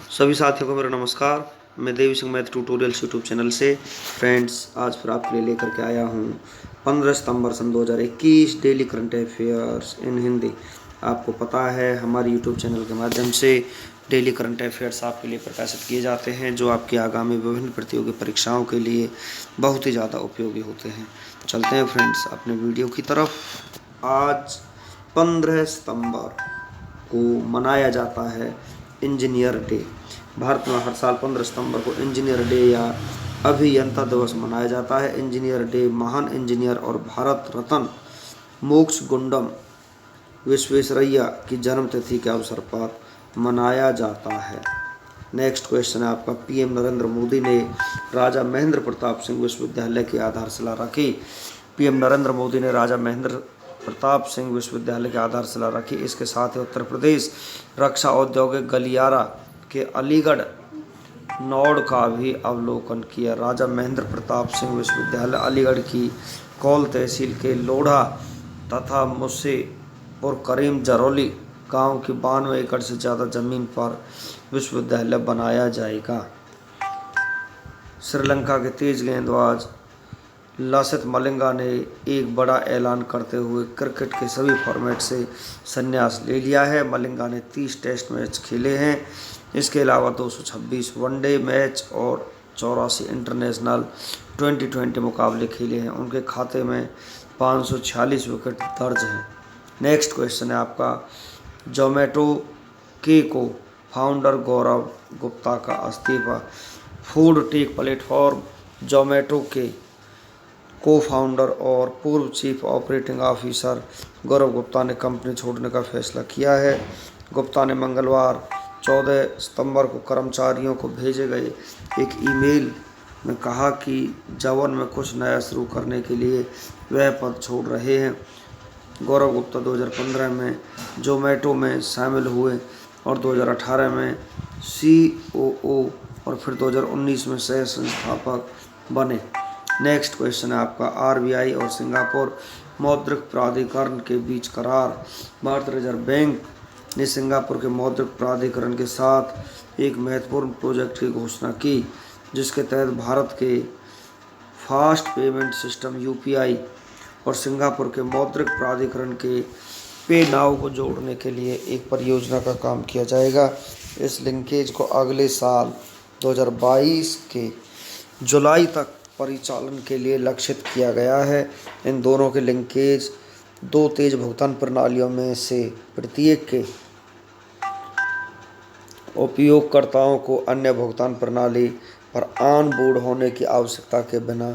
सभी साथियों को मेरा नमस्कार। मैं Devi Singh math tutorials YouTube channel से फ्रेंड्स आज फिर आपके लिए लेकर के आया हूँ 15 सितंबर सन 2021 daily current affairs in Hindi. आपको पता है हमारे यूट्यूब चैनल के माध्यम से डेली करंट अफेयर्स आपके लिए प्रकाशित किए जाते हैं जो आपकी आगामी विभिन्न प्रतियोगी परीक्षाओं के लिए बहुत ही ज़्यादा उपयोगी होते हैं। चलते हैं फ्रेंड्स अपने वीडियो की तरफ। आज 15 सितंबर को मनाया जाता है इंजीनियर डे। भारत में हर साल 15 सितंबर को इंजीनियर डे या अभियंता दिवस मनाया जाता है। इंजीनियर डे महान इंजीनियर और भारत रत्न मोक्षगुंडम विश्वेश्वरैया की जन्मतिथि के अवसर पर मनाया जाता है। नेक्स्ट क्वेश्चन है आपका, पीएम नरेंद्र मोदी ने राजा महेंद्र प्रताप सिंह विश्वविद्यालय की आधारशिला रखी। पीएम नरेंद्र मोदी ने राजा महेंद्र प्रताप सिंह विश्वविद्यालय की आधारशिला रखी। इसके साथ ही उत्तर प्रदेश रक्षा औद्योगिक गलियारा के अलीगढ़ नोड का भी अवलोकन किया। राजा महेंद्र प्रताप सिंह विश्वविद्यालय अलीगढ़ की कौल तहसील के लोढ़ा तथा मुस्सेपुर करीम जरौली गांव की 92 एकड़ से ज़्यादा जमीन पर विश्वविद्यालय बनाया जाएगा। श्रीलंका के तेज गेंदबाज लसिथ मलिंगा ने एक बड़ा ऐलान करते हुए क्रिकेट के सभी फॉर्मेट से संन्यास ले लिया है। मलिंगा ने 30 टेस्ट मैच खेले हैं। इसके अलावा 226 वनडे मैच और 84 इंटरनेशनल 2020 मुकाबले खेले हैं। उनके खाते में 546 विकेट दर्ज हैं। नेक्स्ट क्वेश्चन है आपका, जोमेटो के को फाउंडर गौरव गुप्ता का इस्तीफा। फूड टेक प्लेटफॉर्म जोमेटो के को फाउंडर और पूर्व चीफ ऑपरेटिंग ऑफिसर गौरव गुप्ता ने कंपनी छोड़ने का फैसला किया है। गुप्ता ने मंगलवार 14 सितंबर को कर्मचारियों को भेजे गए एक ईमेल में कहा कि जवन में कुछ नया शुरू करने के लिए वह पद छोड़ रहे हैं। गौरव गुप्ता 2015 में जोमेटो में शामिल हुए और 2018 में COO और फिर 2019 में सह संस्थापक बने। नेक्स्ट क्वेश्चन है आपका, RBI और सिंगापुर मौद्रिक प्राधिकरण के बीच करार। भारतीय रिजर्व बैंक ने सिंगापुर के मौद्रिक प्राधिकरण के साथ एक महत्वपूर्ण प्रोजेक्ट की घोषणा की जिसके तहत भारत के फास्ट पेमेंट सिस्टम UPI और सिंगापुर के मौद्रिक प्राधिकरण के पे नाउ को जोड़ने के लिए एक परियोजना का काम किया जाएगा। इस लिंकेज को अगले साल 2022 के जुलाई तक परिचालन के लिए लक्षित किया गया है। इन दोनों के लिंकेज दो तेज भुगतान प्रणालियों में से प्रत्येक के उपयोगकर्ताओं को अन्य भुगतान प्रणाली पर ऑन बोर्ड होने की आवश्यकता के बिना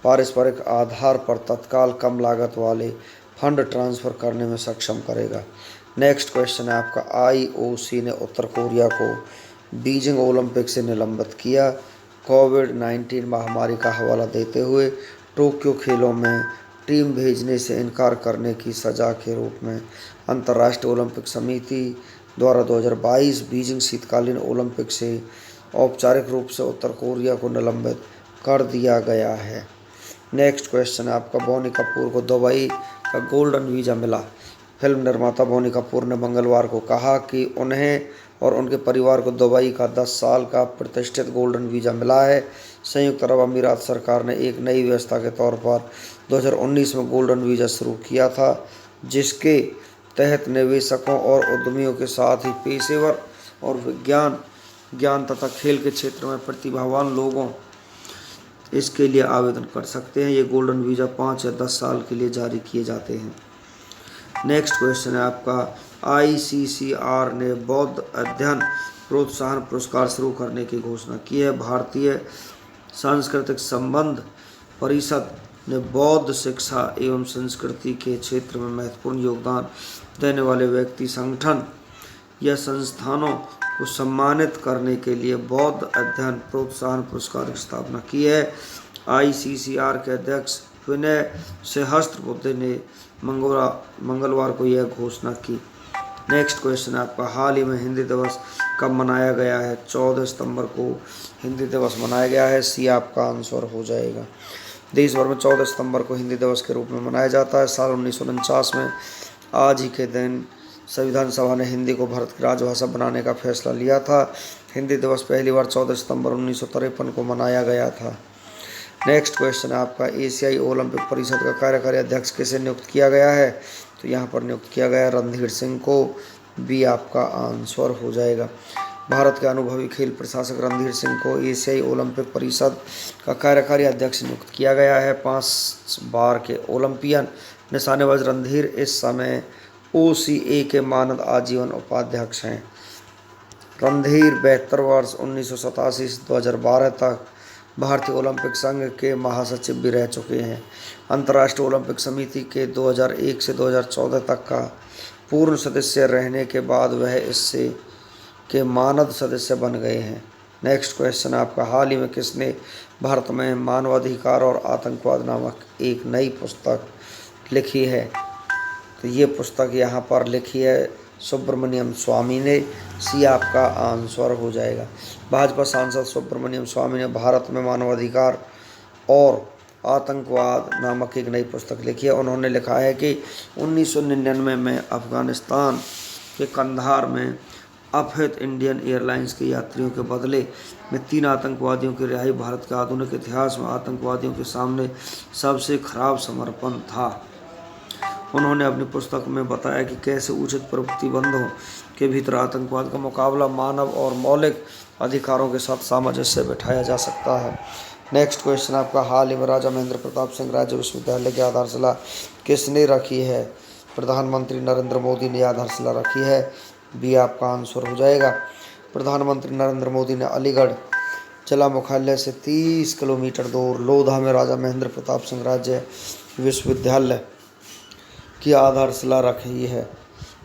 पारस्परिक आधार पर तत्काल कम लागत वाले फंड ट्रांसफ़र करने में सक्षम करेगा। नेक्स्ट क्वेश्चन है आपका, IOC ने उत्तर कोरिया को बीजिंग ओलंपिक से निलंबित किया। कोविड-19 महामारी का हवाला देते हुए टोक्यो खेलों में टीम भेजने से इनकार करने की सज़ा के रूप में अंतर्राष्ट्रीय ओलंपिक समिति द्वारा 2022 बीजिंग शीतकालीन ओलंपिक से औपचारिक रूप से उत्तर कोरिया को निलंबित कर दिया गया है। नेक्स्ट क्वेश्चन है आपका, बोनी कपूर को दुबई का गोल्डन वीज़ा मिला। फिल्म निर्माता बोनी कपूर ने मंगलवार को कहा कि उन्हें और उनके परिवार को दुबई का 10 साल का प्रतिष्ठित गोल्डन वीज़ा मिला है। संयुक्त अरब अमीरात सरकार ने एक नई व्यवस्था के तौर पर 2019 में गोल्डन वीज़ा शुरू किया था जिसके तहत निवेशकों और उद्यमियों के साथ ही पेशेवर और ज्ञान तथा खेल के क्षेत्र में प्रतिभावान लोगों इसके लिए आवेदन कर सकते हैं। ये गोल्डन वीज़ा 5 या 10 साल के लिए जारी किए जाते हैं। नेक्स्ट क्वेश्चन है आपका, ICCR ने बौद्ध अध्ययन प्रोत्साहन पुरस्कार शुरू करने की घोषणा की है। भारतीय सांस्कृतिक संबंध परिषद ने बौद्ध शिक्षा एवं संस्कृति के क्षेत्र में महत्वपूर्ण योगदान देने वाले व्यक्ति, संगठन या संस्थानों को सम्मानित करने के लिए बौद्ध अध्ययन प्रोत्साहन पुरस्कार की स्थापना की है। ICCR के अध्यक्ष विनय सहस्त्रबुद्धे ने मंगलवार को यह घोषणा की। नेक्स्ट क्वेश्चन है आपका, हाल ही में हिंदी दिवस कब मनाया गया है? 14 सितंबर को हिंदी दिवस मनाया गया है। सी आपका आंसर हो जाएगा। देश भर में 14 सितंबर को हिंदी दिवस के रूप में मनाया जाता है। साल 1949 में आज ही के दिन संविधान सभा ने हिंदी को भारत की राजभाषा बनाने का फैसला लिया था। हिंदी दिवस पहली बार 14 सितंबर 1953 को मनाया गया था। नेक्स्ट क्वेश्चन है आपका, एशियाई ओलंपिक परिषद का कार्यकारी अध्यक्ष किसे नियुक्त किया गया है? तो यहाँ पर नियुक्त किया गया रणधीर सिंह को। बी आपका आंसर हो जाएगा। भारत के अनुभवी खेल प्रशासक रणधीर सिंह को एशियाई ओलंपिक परिषद का कार्यकारी अध्यक्ष नियुक्त किया गया है। 5 बार के ओलंपियन निशानेबाज रणधीर इस समय OCA के मानद आजीवन उपाध्यक्ष हैं। रणधीर 72 वर्ष 1987 से 2012 तक भारतीय ओलंपिक संघ के महासचिव भी रह चुके हैं। अंतर्राष्ट्रीय ओलंपिक समिति के 2001 से 2014 तक का पूर्ण सदस्य रहने के बाद वह इससे के मानद सदस्य बन गए हैं। नेक्स्ट क्वेश्चन आपका, हाल ही में किसने भारत में मानवाधिकार और आतंकवाद नामक एक नई पुस्तक लिखी है? तो ये पुस्तक यहाँ पर लिखी है सुब्रमण्यम स्वामी ने। सी आपका आंसर हो जाएगा। भाजपा सांसद सुब्रमण्यम स्वामी ने भारत में मानवाधिकार और आतंकवाद नामक एक नई पुस्तक लिखी है। उन्होंने लिखा है कि 1999 में अफगानिस्तान के कंधार में अपहृत इंडियन एयरलाइंस के यात्रियों के बदले में 3 आतंकवादियों की रिहाई भारत के आधुनिक इतिहास में आतंकवादियों के सामने सबसे खराब समर्पण था। उन्होंने अपनी पुस्तक में बताया कि कैसे उचित प्रतिबंधों के भीतर आतंकवाद का मुकाबला मानव और मौलिक अधिकारों के साथ सामंजस्य बिठाया जा सकता है। नेक्स्ट क्वेश्चन आपका, हाल ही में राजा महेंद्र प्रताप सिंह राज्य विश्वविद्यालय की आधारशिला किसने रखी है? प्रधानमंत्री नरेंद्र मोदी ने आधारशिला रखी है। बी आपका आंसर हो जाएगा। प्रधानमंत्री नरेंद्र मोदी ने अलीगढ़ जिला मुख्यालय से 30 किलोमीटर दूर लोधा में राजा महेंद्र प्रताप सिंह राज्य विश्वविद्यालय की आधारशिला रखी है।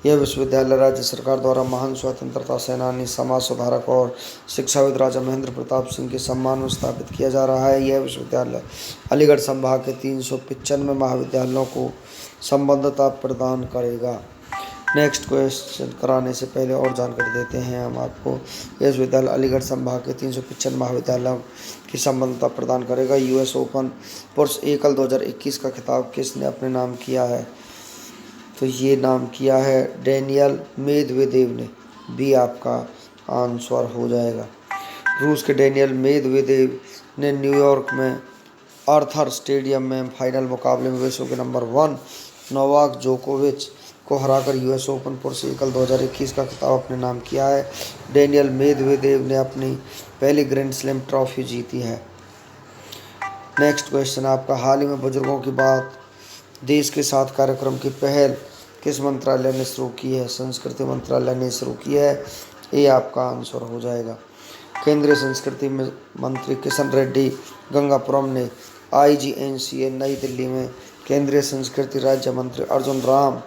यह विश्वविद्यालय राज्य सरकार द्वारा महान स्वतंत्रता सेनानी, समाज सुधारक और शिक्षाविद राजा महेंद्र प्रताप सिंह के सम्मान में स्थापित किया जा रहा है। यह विश्वविद्यालय अलीगढ़ संभाग के 395 महाविद्यालयों को संबद्धता प्रदान करेगा। नेक्स्ट क्वेश्चन कराने से पहले और जानकारी देते हैं हम आपको। यह विश्वविद्यालय अलीगढ़ संभाग के 395 महाविद्यालयों की संबद्धता प्रदान करेगा। US ओपन पुरुष एकल 2021 का खिताब किसने अपने नाम किया है? तो ये नाम किया है डेनियल मेदवेदेव ने। बी आपका आंसर हो जाएगा। रूस के डेनियल मेदवेदेव ने न्यूयॉर्क में आर्थर स्टेडियम में फाइनल मुकाबले में विश्व के नंबर 1 नोवाक जोकोविच को हराकर US ओपन पुरुष एकल 2021 का खिताब अपने नाम किया है। डेनियल मेदवेदेव ने अपनी पहली ग्रैंड स्लैम ट्रॉफी जीती है। नेक्स्ट क्वेश्चन आपका, हाल ही में बुजुर्गों की बात देश के साथ कार्यक्रम की पहल किस मंत्रालय ने शुरू की है? संस्कृति मंत्रालय ने शुरू की है। ये आपका आंसर हो जाएगा। केंद्रीय संस्कृति मंत्री किशन रेड्डी गंगापुरम ने IGNCA नई दिल्ली में केंद्रीय संस्कृति राज्य मंत्री अर्जुन राम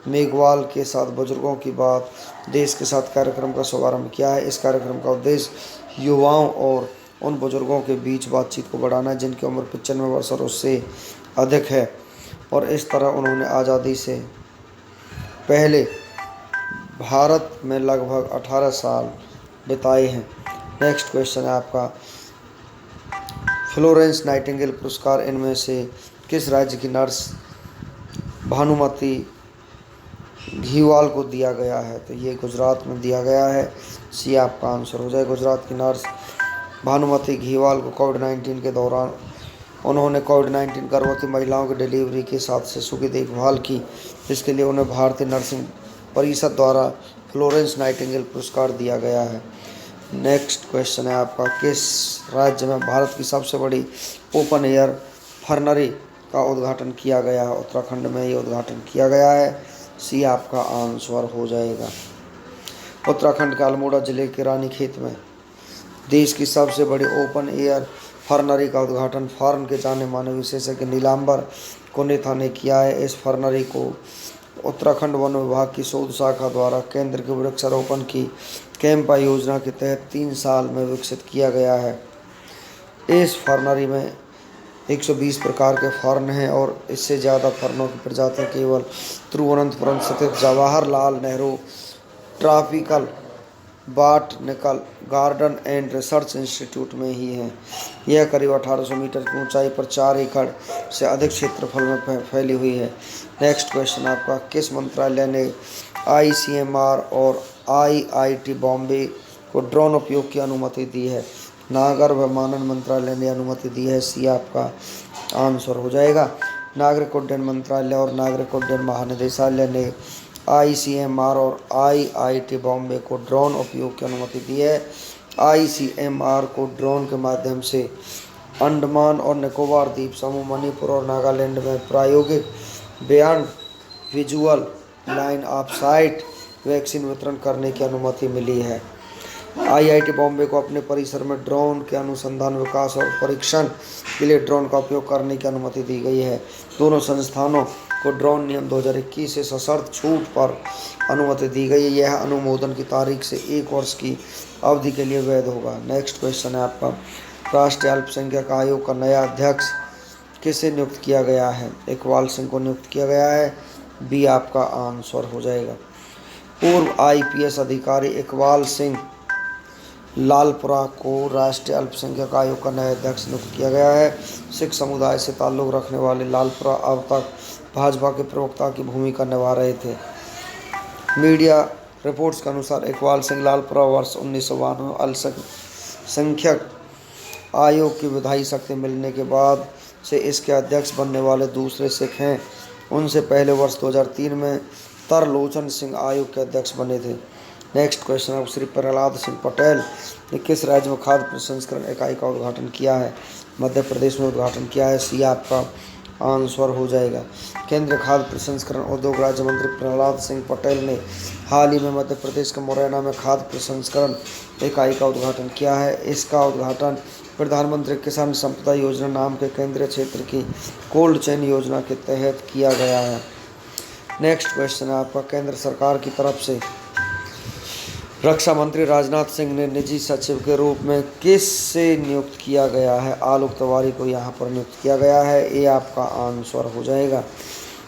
मेघवाल के साथ बुजुर्गों की बात देश के साथ कार्यक्रम का शुभारंभ किया है। इस कार्यक्रम का उद्देश्य युवाओं और उन बुजुर्गों के बीच बातचीत को बढ़ाना है जिनकी उम्र 95 वर्ष और उससे अधिक है और इस तरह उन्होंने आज़ादी से पहले भारत में लगभग 18 साल बिताए हैं। नेक्स्ट क्वेश्चन है आपका, फ्लोरेंस नाइटिंगेल पुरस्कार इनमें से किस राज्य की नर्स भानुमति घीवाल को दिया गया है? तो ये गुजरात में दिया गया है। सी आपका आंसर हो जाए। गुजरात की नर्स भानुमति घीवाल को कोविड-19 के दौरान उन्होंने कोविड-19 गर्भवती महिलाओं की डिलीवरी के साथ शिशु की देखभाल की, जिसके लिए उन्हें भारतीय नर्सिंग परिषद द्वारा फ्लोरेंस नाइटिंगेल पुरस्कार दिया गया है। नेक्स्ट क्वेश्चन है आपका, किस राज्य में भारत की सबसे बड़ी ओपन एयर फर्नरी का उद्घाटन किया गया है? उत्तराखंड में ये उद्घाटन किया गया है। सी आपका आंसर हो जाएगा। उत्तराखंड के अल्मोड़ा जिले के रानीखेत में देश की सबसे बड़ी ओपन एयर फर्नरी का उद्घाटन फॉरेन के जाने माने विशेषज्ञ नीलांबर कुनेथा ने किया है। इस फर्नरी को उत्तराखंड वन विभाग की शोध शाखा द्वारा केंद्र के वृक्षारोपण की कैंपा योजना के तहत 3 साल में विकसित किया गया है। इस फर्नरी में 120 प्रकार के फर्न हैं और इससे ज़्यादा फर्नों की प्रजातियां केवल तिरुवनंतपुरम स्थित Jawaharlal Nehru tropical botanical garden and research institute में ही है। यह करीब 1800 मीटर की ऊंचाई पर 4 एकड़ से अधिक क्षेत्रफल में फैली हुई है। नेक्स्ट क्वेश्चन आपका, किस मंत्रालय ने ICMR और IIT बॉम्बे को ड्रोन उपयोग की अनुमति दी है? नागर विमानन मंत्रालय ने अनुमति दी है। सी आपका आंसर हो जाएगा। नागरिक उड्डयन मंत्रालय और नागरिक उड्डयन महानिदेशालय ने ICMR और IIT बॉम्बे को ड्रोन उपयोग की अनुमति दी है। ICMR को ड्रोन के माध्यम से अंडमान और निकोबार द्वीप समूह, मणिपुर और नागालैंड में प्रायोगिक beyond visual line of site vaccine वितरण करने की अनुमति मिली है। IIT बॉम्बे को अपने परिसर में ड्रोन के अनुसंधान, विकास और परीक्षण के लिए ड्रोन का उपयोग करने की अनुमति दी गई है। दोनों संस्थानों को ड्रोन नियम 2021 से सशर्त छूट पर अनुमति दी गई है। यह अनुमोदन की तारीख से 1 वर्ष की अवधि के लिए वैध होगा। नेक्स्ट क्वेश्चन है आपका, राष्ट्रीय अल्पसंख्यक आयोग का नया अध्यक्ष किसे नियुक्त किया गया है? इकबाल सिंह को नियुक्त किया गया है। बी आपका आंसर हो जाएगा। पूर्व IPS अधिकारी इकबाल सिंह लालपुरा को राष्ट्रीय अल्पसंख्यक आयोग का नया अध्यक्ष नियुक्त किया गया है। सिख समुदाय से ताल्लुक़ रखने वाले लालपुरा अब तक भाजपा के प्रवक्ता की भूमिका निभा रहे थे। मीडिया रिपोर्ट्स के अनुसार इकबाल सिंह लालपुरा वर्ष 1992 अल्पसंख्यक आयोग की विधायी शक्ति मिलने के बाद से इसके अध्यक्ष बनने वाले दूसरे सिख हैं। उनसे पहले वर्ष 2003 में तरलोचन सिंह आयोग के अध्यक्ष बने थे। नेक्स्ट क्वेश्चन है, श्री प्रहलाद सिंह पटेल ने किस राज्य में खाद्य प्रसंस्करण इकाई का उद्घाटन किया है? मध्य प्रदेश में उद्घाटन किया है। सी आपका आंसर हो जाएगा। केंद्रीय खाद्य प्रसंस्करण उद्योग राज्य मंत्री प्रहलाद सिंह पटेल ने हाल ही में मध्य प्रदेश के मुरैना में खाद्य प्रसंस्करण इकाई का उद्घाटन किया है। इसका उद्घाटन प्रधानमंत्री किसान संपदा योजना नाम के केंद्रीय क्षेत्र की कोल्ड चेन योजना के तहत किया गया है। नेक्स्ट क्वेश्चन है आपका, केंद्र सरकार की तरफ से रक्षा मंत्री राजनाथ सिंह ने निजी सचिव के रूप में किससे नियुक्त किया गया है? आलोक तिवारी को यहाँ पर नियुक्त किया गया है। ये आपका आंसर हो जाएगा।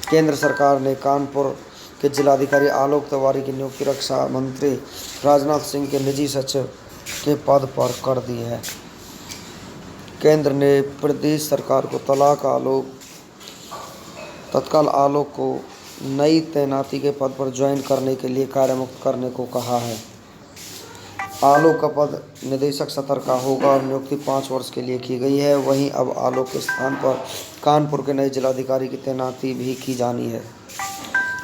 केंद्र सरकार ने कानपुर के जिलाधिकारी आलोक तिवारी की नियुक्ति रक्षा मंत्री राजनाथ सिंह के निजी सचिव के पद पर कर दी है। केंद्र ने प्रदेश सरकार को तत्काल आलोक को नई तैनाती के पद पर ज्वाइन करने के लिए कार्यमुक्त करने को कहा है। आलोक का पद निदेशक सतर का होगा और नियुक्ति 5 वर्ष के लिए की गई है। वहीं अब आलोक के स्थान पर कानपुर के नए जिलाधिकारी की तैनाती भी की जानी है।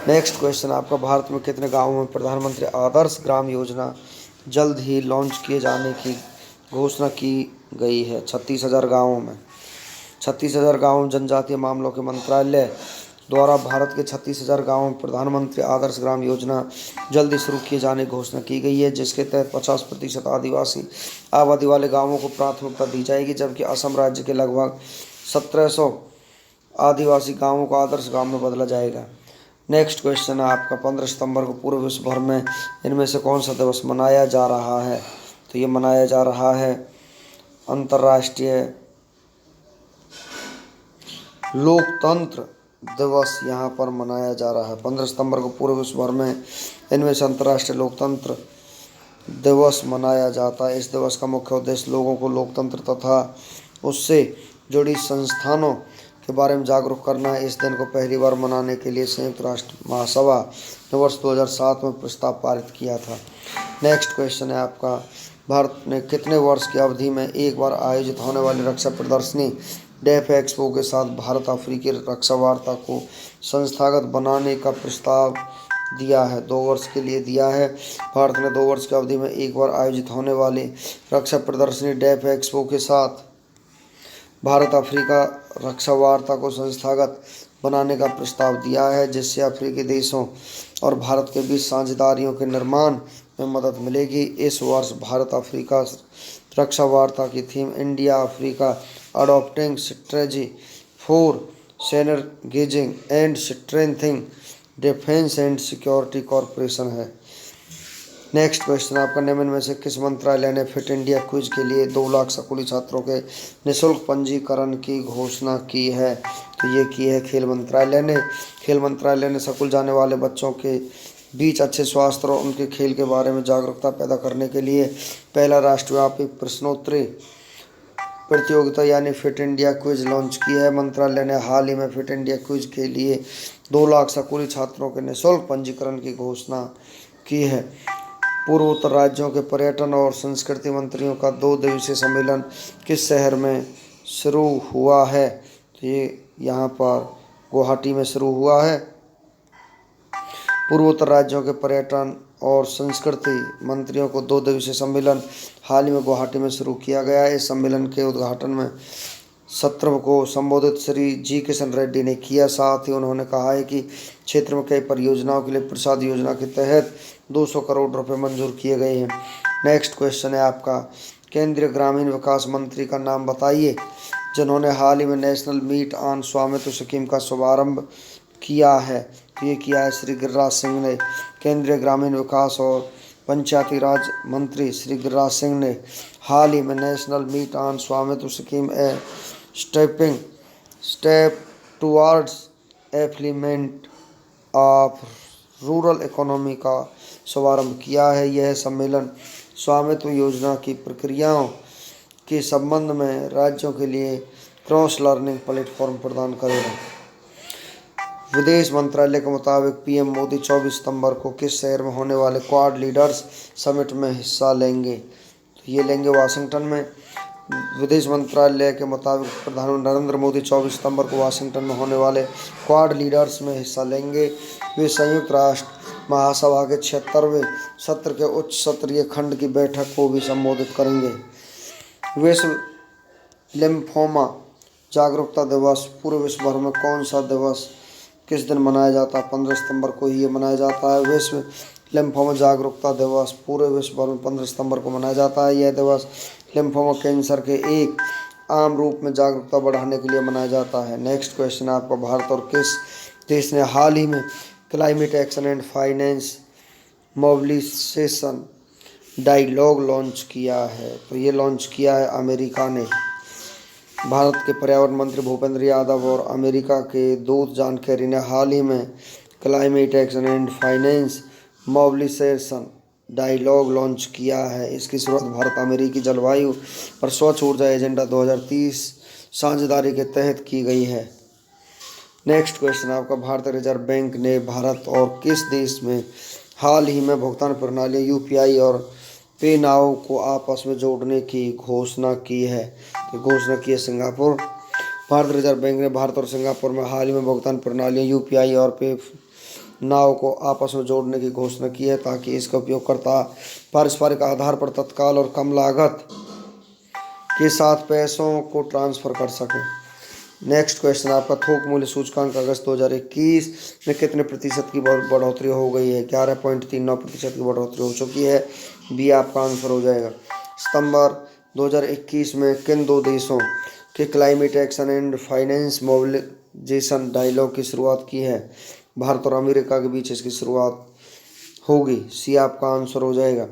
नेक्स्ट क्वेश्चन आपका, भारत में कितने गांवों में प्रधानमंत्री आदर्श ग्राम योजना जल्द ही लॉन्च किए जाने की घोषणा की गई है? 36,000 गाँवों में। 36,000 गाँव जनजातीय मामलों के मंत्रालय द्वारा भारत के 36,000 गाँवों में प्रधानमंत्री आदर्श ग्राम योजना जल्दी शुरू किए जाने की घोषणा की गई है, जिसके तहत 50% आदिवासी आबादी वाले गाँवों को प्राथमिकता दी जाएगी, जबकि असम राज्य के लगभग 1700 आदिवासी गाँवों को आदर्श गाँव में बदला जाएगा। नेक्स्ट क्वेश्चन है आपका, 15 सितंबर को पूरे विश्व भर में इनमें से कौन सा दिवस मनाया जा रहा है? तो ये मनाया जा रहा है अंतर्राष्ट्रीय लोकतंत्र दिवस यहाँ पर मनाया जा रहा है। 15 सितंबर को पूरे विश्व भर में इनमें से अंतर्राष्ट्रीय लोकतंत्र दिवस मनाया जाता है। इस दिवस का मुख्य उद्देश्य लोगों को लोकतंत्र तथा उससे जुड़ी संस्थानों के बारे में जागरूक करना है। इस दिन को पहली बार मनाने के लिए संयुक्त राष्ट्र महासभा ने वर्ष 2007 में प्रस्ताव पारित किया था। नेक्स्ट क्वेश्चन है आपका, भारत ने कितने वर्ष की अवधि में एक बार आयोजित होने वाली रक्षा प्रदर्शनी डेफ एक्सपो के साथ भारत अफ्रीकी रक्षा वार्ता को संस्थागत बनाने का प्रस्ताव दिया है? 2 वर्ष के लिए दिया है। भारत ने 2 वर्ष की अवधि में एक बार आयोजित होने वाली रक्षा प्रदर्शनी डेफ एक्सपो के साथ भारत अफ्रीका रक्षा वार्ता को संस्थागत बनाने का प्रस्ताव दिया है, जिससे अफ्रीकी देशों और भारत के बीच साझेदारियों के निर्माण में मदद मिलेगी। इस वर्ष भारत अफ्रीका रक्षा वार्ता की theme India Africa adopting strategy for synergizing and strengthening defence and security corporation है। नेक्स्ट क्वेश्चन आपका, निम्न में से किस मंत्रालय ने फिट इंडिया क्विज के लिए 2 लाख स्कूली छात्रों के निःशुल्क पंजीकरण की घोषणा की है? तो ये की है खेल मंत्रालय ने। खेल मंत्रालय ने स्कूल जाने वाले बच्चों के बीच अच्छे स्वास्थ्य और उनके खेल के बारे में जागरूकता पैदा करने के लिए पहला राष्ट्रव्यापी प्रश्नोत्तरी प्रतियोगिता यानी फिट इंडिया क्विज लॉन्च की है। मंत्रालय ने हाल ही में फिट इंडिया क्विज के लिए 2 लाख स्कूली छात्रों के निःशुल्क पंजीकरण की घोषणा की है। पूर्वोत्तर राज्यों के पर्यटन और संस्कृति मंत्रियों का 2 दिवसीय सम्मेलन किस शहर में शुरू हुआ है? तो ये यहाँ पर गुवाहाटी में शुरू हुआ है। पूर्वोत्तर राज्यों के पर्यटन और संस्कृति मंत्रियों को 2 दिवसीय सम्मेलन हाल ही में गुवाहाटी में शुरू किया गया है। इस सम्मेलन के उद्घाटन में सत्र को संबोधित श्री जी किशन रेड्डी ने किया। साथ ही उन्होंने कहा है कि क्षेत्र में कई परियोजनाओं के लिए प्रसाद योजना के तहत 200 करोड़ रुपए मंजूर किए गए हैं। नेक्स्ट क्वेश्चन है आपका, केंद्रीय ग्रामीण विकास मंत्री का नाम बताइए जिन्होंने हाल ही में national meet on Swamitva scheme का शुभारंभ किया है। तो ये किया है श्री गिरिराज सिंह ने। केंद्रीय ग्रामीण विकास और पंचायती राज मंत्री श्री गिरिराज सिंह ने हाल ही में national meet on Swamitva scheme a step towards upliftment of rural economy का शुभारंभ किया है। यह सम्मेलन स्वामित्व योजना की प्रक्रियाओं के संबंध में राज्यों के लिए क्रॉस लर्निंग प्लेटफॉर्म प्रदान करेगा। विदेश मंत्रालय के मुताबिक पीएम मोदी 24 सितंबर को किस शहर में होने वाले क्वाड लीडर्स समिट में हिस्सा लेंगे? तो ये लेंगे वाशिंगटन में। विदेश मंत्रालय के मुताबिक प्रधानमंत्री नरेंद्र मोदी 24 सितंबर को वाशिंगटन में होने वाले क्वाड लीडर्स में हिस्सा लेंगे। वे संयुक्त राष्ट्र महासभा के 76वें सत्र के उच्च स्तरीय खंड की बैठक को भी संबोधित करेंगे। विश्व लिम्फोमा जागरूकता दिवस पूरे विश्व भर में कौन सा दिवस किस दिन मनाया जाता है? 15 सितंबर को ही ये मनाया जाता है। विश्व लिम्फोमा जागरूकता दिवस पूरे विश्व भर में 15 सितंबर को मनाया जाता है। यह दिवस लिम्फोमा कैंसर के एक आम रूप में जागरूकता बढ़ाने के लिए मनाया जाता है। नेक्स्ट क्वेश्चन आपका, भारत और किस देश ने हाल ही में climate action and finance mobilisation dialogue launch किया है? तो ये लॉन्च किया है अमेरिका ने। भारत के पर्यावरण मंत्री भूपेंद्र यादव और अमेरिका के दूत जॉन केरी ने हाल ही में climate action and finance mobilisation dialogue launch किया है। इसकी शुरुआत भारत अमेरिकी जलवायु और स्वच्छ ऊर्जा एजेंडा 2030 साझेदारी के तहत की गई है। नेक्स्ट क्वेश्चन आपका, भारतीय रिजर्व बैंक ने भारत और किस देश में हाल ही में भुगतान प्रणाली यूपीआई और पे नाउ को आपस में जोड़ने की घोषणा की है? तो घोषणा की है सिंगापुर। भारतीय रिजर्व बैंक ने भारत और सिंगापुर में हाल ही में भुगतान प्रणालियाँ यूपीआई और पे नाउ को आपस में जोड़ने की घोषणा की है ताकि इसका उपयोगकर्ता पारस्परिक आधार पर तत्काल और कम लागत के साथ पैसों को ट्रांसफ़र कर सकें। नेक्स्ट क्वेश्चन आपका, थोक मूल्य सूचकांक अगस्त 2021 में कितने प्रतिशत की बढ़ोतरी हो गई है? 11.39% की बढ़ोतरी हो चुकी है। बी आपका आंसर हो जाएगा। सितंबर 2021 में किन 2 देशों के climate action and finance mobilisation dialogue की शुरुआत की है? भारत और अमेरिका के बीच इसकी शुरुआत होगी। सी आपका आंसर हो जाएगा।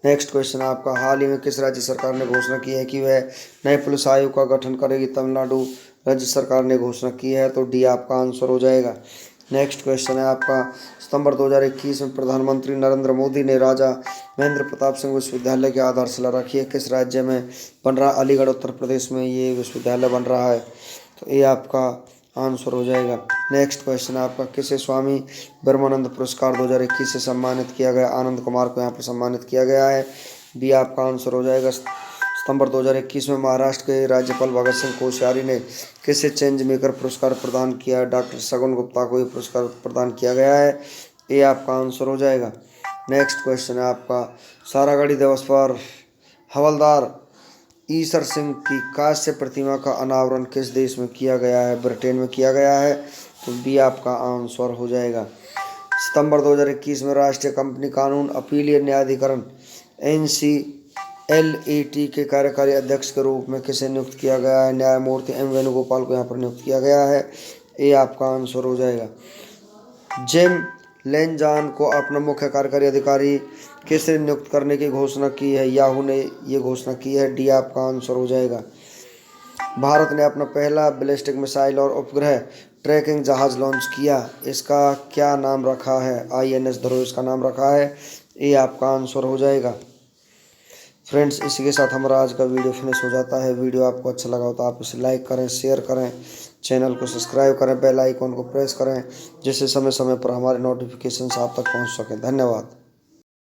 नेक्स्ट क्वेश्चन आपका, हाल ही में किस राज्य सरकार ने घोषणा की है कि वह नए पुलिस आयोग का गठन करेगी? तमिलनाडु राज्य सरकार ने घोषणा की है। तो डी आपका आंसर हो जाएगा। नेक्स्ट क्वेश्चन है आपका, सितंबर 2021 में प्रधानमंत्री नरेंद्र मोदी ने राजा महेंद्र प्रताप सिंह विश्वविद्यालय की आधारशिला रखी है। किस राज्य में बन रहा? अलीगढ़ उत्तर प्रदेश में ये विश्वविद्यालय बन रहा है। तो ये आपका आंसर हो जाएगा। नेक्स्ट क्वेश्चन आपका, किसे स्वामी ब्रह्मानंद पुरस्कार 2021 से सम्मानित किया गया? आनंद कुमार को यहाँ पर सम्मानित किया गया है। बी आपका आंसर हो जाएगा। सितंबर 2021 में महाराष्ट्र के राज्यपाल भगत सिंह कोश्यारी ने किसे चेंज मेकर पुरस्कार प्रदान किया? डॉक्टर सगुन गुप्ता को ये पुरस्कार प्रदान किया गया है। ये आपका आंसर हो जाएगा। नेक्स्ट क्वेश्चन है आपका, सारागढ़ी दिवस पर हवलदार ईसर सिंह की कांस्य प्रतिमा का अनावरण किस देश में किया गया है? ब्रिटेन में किया गया है। तो बी आपका आंसर हो जाएगा। सितंबर 2021 में राष्ट्रीय कंपनी कानून अपीलीय न्यायाधिकरण NCLAT के कार्यकारी अध्यक्ष के रूप में किसे नियुक्त किया गया है? न्यायमूर्ति M वेणुगोपाल को यहाँ पर नियुक्त किया गया है। ये आपका आंसर हो जाएगा। जिम लेनजान को अपना मुख्य कार्यकारी अधिकारी किसने नियुक्त करने की घोषणा की है? याहू ने ये घोषणा की है। डी आपका आंसर हो जाएगा। भारत ने अपना पहला बैलिस्टिक मिसाइल और उपग्रह ट्रैकिंग जहाज़ लॉन्च किया, इसका क्या नाम रखा है? INS ध्रुव इसका नाम रखा है। ये आपका आंसर हो जाएगा। फ्रेंड्स, इसी के साथ हमारा आज का वीडियो फिनिश हो जाता है। वीडियो आपको अच्छा लगा हो तो आप इसे लाइक करें, शेयर करें, चैनल को सब्सक्राइब करें, बेल आइकन को प्रेस करें, जिससे समय समय पर हमारे नोटिफिकेशन आप तक पहुंच सकें। धन्यवाद।